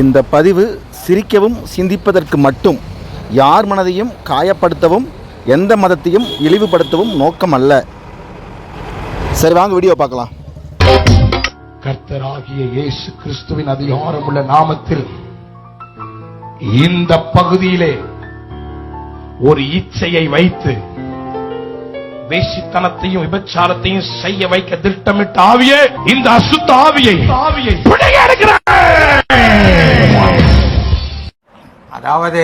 இந்த பதிவு சிரிக்கவும் சிந்திப்பதற்கு மட்டும், யார் மனதையும் காயப்படுத்தவும் எந்த மதத்தையும் இழிவுபடுத்தவும் நோக்கம் அல்ல. சரி, வாங்க வீடியோ பார்க்கலாம். கர்த்தராகிய இயேசு கிறிஸ்துவின் அதிகாரமுள்ள நாமத்தில் இந்த பகுதியிலே ஒரு இச்சையை வைத்து வேசித்தனத்தையும் விபச்சாரத்தையும் செய்ய வைக்க திட்டமிட்ட ஆவியே, இந்த அசுத்த ஆவியை அதாவது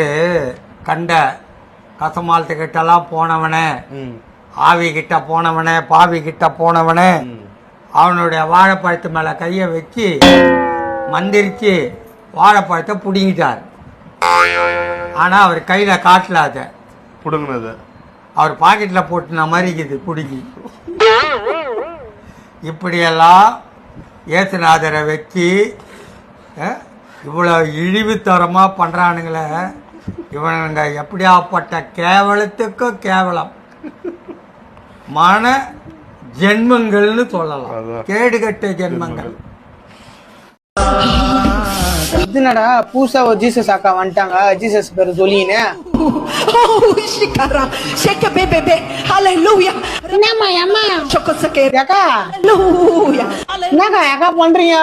கண்ட கசமாலத்து கிட்டலாம் போனவனே, ஆவி கிட்ட போனவனே, பாவி கிட்ட போனவனே, அவனுடைய வாழைப்பழத்து மேல கைய வச்சு மந்திரிச்சு வாழைப்பழத்தை புடுங்கிட்டார். ஆனா அவர் கையில காட்டல, அதை புடுங்கினது அவர் பாக்கெட்ல போட்டுன மாதிரி இருக்குது புடுங்கி. இப்படியெல்லாம் ஏசுநாதரை வச்சு இவ்வளோ இழிவுத்தரமா பண்றானுங்களே, இவனுங்க எப்படியாப்பட்ட கேவலத்துக்கும் கேவலம் மன ஜென்மங்கள்னு சொல்லலாம், கேடுகட்ட ஜென்மங்கள். என்னடா பூசா ஒரு ஜீசஸ் அக்கா வந்துட்டாங்க, ஜீசஸ் பேரு சொல்லினே. என்னக்கா பண்றீங்க?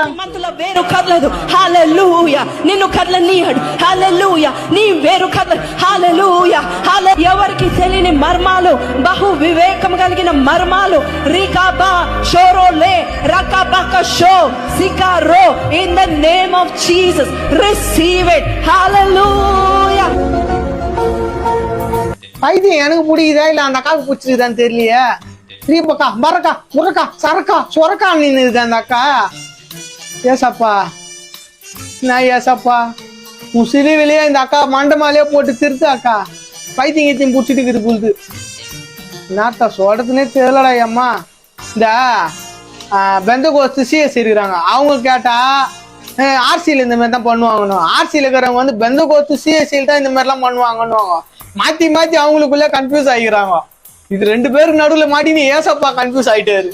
వేరు కదలదు. హల్లెలూయా. నిన్ను కదలనీయడు. హల్లెలూయా. నీ వేరు కదలదు. హల్లెలూయా. ఎవరికి తెలియని మర్మాలు, బహు వివేకం కలిగిన మర్మాలు, రికాబా షోరోలే రకాబాక show సికారో, in the name of Jesus receive it. hallelujah. பைத்தியம் எனக்கு பிடிக்குதா இல்ல அந்த அக்காவுக்கு பிடிச்சிருக்குதான்னு தெரியலையே. ஸ்ரீபக்கா மரக்கா முரக்கா சரக்கா சொரக்கா நின்று இருக்கு அந்த அக்கா. ஏசப்பா, நான் ஏசப்பா உன் சிறுவிலேயே இந்த அக்கா மண்டமாலேயே போட்டு திருத்து அக்கா. பைத்தியம் கீத்தியம் பிடிச்சிட்டு இருக்குது புழுது. என்னத்த சொல்றதுன்னே தெரியலடா அம்மா. இந்த பெந்தகோஸ்து சிஎஸ் இருக்கிறாங்க, அவங்க கேட்டா ஆர்சியில் இந்த மாதிரி தான் பண்ணுவாங்கன்னு, ஆர்சியில் இருக்கிறவங்க வந்து பெந்தகோஸ்து சிஎஸ்சியில் தான் இந்த மாதிரிலாம் பண்ணுவாங்கன்னு மாத்தி மாத்தி அவங்களுக்குள்ள கன்ஃபியூஸ் ஆகிக்கிறாங்க. இது ரெண்டு பேருக்கு நடுவில் மாட்டி நீ ஏசப்பா கன்ஃபியூஸ் ஆயிட்டாரு.